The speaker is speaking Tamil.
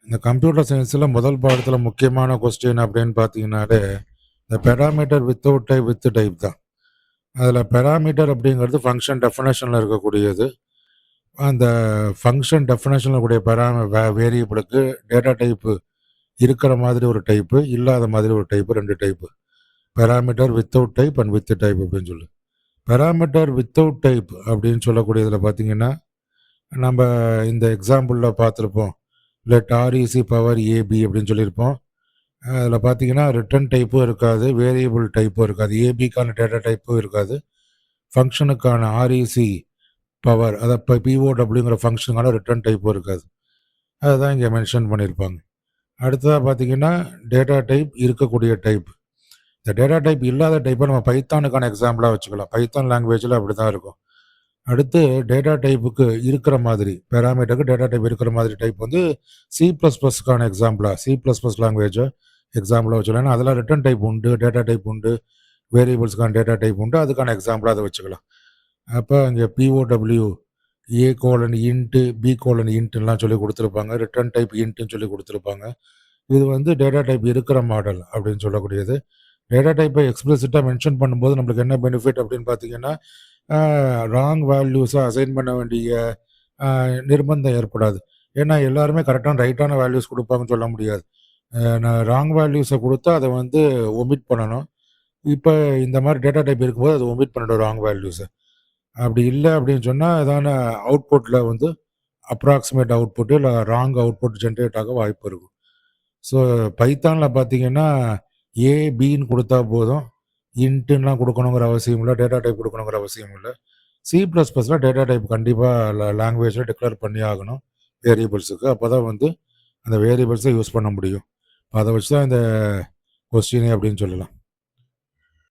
இந்த கம்ப்யூட்டர் சயின்ஸில் முதல் பாடத்தில் முக்கியமான கொஸ்டின் அப்படின்னு பார்த்தீங்கன்னாலே இந்த parameter without type with type தான். அதில் பெராமீட்டர் அப்படிங்கிறது ஃபங்க்ஷன் டெஃபினேஷனில் இருக்கக்கூடியது. அந்த ஃபங்க்ஷன் டெஃபினேஷனில் இருக்கக்கூடிய வேரியபிளுக்கு டேட்டா டைப்பு இருக்கிற மாதிரி ஒரு டைப்பு, இல்லாத மாதிரி ஒரு டைப்பு, ரெண்டு type. Parameter without type and with type அப்படின்னு சொல்லி. பெராமீட்டர் வித்தவுட் டைப் அப்படின்னு சொல்லக்கூடியதில் பார்த்தீங்கன்னா நம்ம இந்த எக்ஸாம்பிளில் பார்த்துருப்போம். லெட் ஆர்இசி பவர் ஏபி அப்படின்னு சொல்லியிருப்போம். அதில் பார்த்தீங்கன்னா ரிட்டர்ன் டைப்பும் இருக்காது, வேரியபிள் டைப்பும் இருக்காது, ஏபிக்கான டேட்டா டைப்பும் இருக்காது, ஃபங்க்ஷனுக்கான ஆர்இசி பவர் அதை இப்போ பிஓடபிள்யூங்கிற ஃபங்க்ஷனுக்கான ரிட்டர்ன் டைப்பும் இருக்காது. அதுதான் இங்கே மென்ஷன் பண்ணியிருப்பாங்க. அடுத்ததாக பார்த்தீங்கன்னா டேட்டா டைப் இருக்கக்கூடிய டைப். இந்த டேட்டா டைப் இல்லாத டைப்பை நம்ம பைத்தானுக்கான எக்ஸாம்பிளாக வச்சுக்கலாம். பைத்தான் லாங்குவேஜில் அப்படி தான் இருக்கும். அடுத்து டேட்டா டைப்புக்கு இருக்கிற மாதிரி பேராமீட்டருக்கு டேட்டா டைப் இருக்கிற மாதிரி டைப் வந்து C++க்கான எக்ஸாம்பிளாக C++ லாங்குவேஜை எக்ஸாம்பிளாக வச்சுக்கலாம். ஏன்னா அதெல்லாம் ரிட்டர்ன் டைப் உண்டு, டேட்டா டைப் உண்டு, வேரியபிள்ஸ்க்கான டேட்டா டைப் உண்டு, அதுக்கான எக்ஸாம்பிளாக அதை வச்சுக்கலாம். அப்போ இங்கே POW A: இன்ட்டு B: இன்ட்டுலாம் சொல்லி கொடுத்துருப்பாங்க, ரிட்டர்ன் டைப் இன்ட்டுன்னு சொல்லி கொடுத்துருப்பாங்க. இது வந்து டேட்டா டைப் இருக்கிற மாடல் அப்படின்னு சொல்லக்கூடியது. டேட்டா டைப்பை எக்ஸ்பிளிசிட்டாக மென்ஷன் பண்ணும்போது நம்மளுக்கு என்ன பெனிஃபிட் அப்படின்னு பார்த்தீங்கன்னா ராங் வேல்யூஸை அசைன் பண்ண வேண்டிய நிர்பந்தம் ஏற்படாது. ஏன்னா எல்லாருமே கரெக்டான ரைட்டான வேல்யூஸ் கொடுப்பாங்கன்னு சொல்ல முடியாது. நான் ராங் வேல்யூஸை கொடுத்தா அதை வந்து ஒமிட் பண்ணணும். இப்போ இந்த மாதிரி டேட்டா டைப் இருக்கும்போது அதை ஒமிட் பண்ணிடும் ராங் வேல்யூஸை. அப்படி இல்லை அப்படின்னு சொன்னால் அதான அவுட்புட்டில் வந்து அப்ராக்சிமேட் அவுட்புட்டு இல்லை ராங் அவுட்புட் ஜென்ரேட் ஆக வாய்ப்பு இருக்கும். ஸோ பைத்தானில் பார்த்தீங்கன்னா ஏபின்னு கொடுத்தா போதும், இன்ட்டுலாம் கொடுக்கணுங்கிற அவசியம் இல்லை, டேட்டா டைப் கொடுக்கணுங்கிற அவசியம் இல்லை. C++ல டேட்டா டைப் கண்டிப்பாக லாங்குவேஜில் டிக்ளேர் பண்ணி ஆகணும் வேரியபிள்ஸுக்கு. அப்போ தான் வந்து அந்த வேரியபிள்ஸை யூஸ் பண்ண முடியும். அதை வச்சு தான் இந்த கொஸ்டினே அப்படின்னு சொல்லலாம்.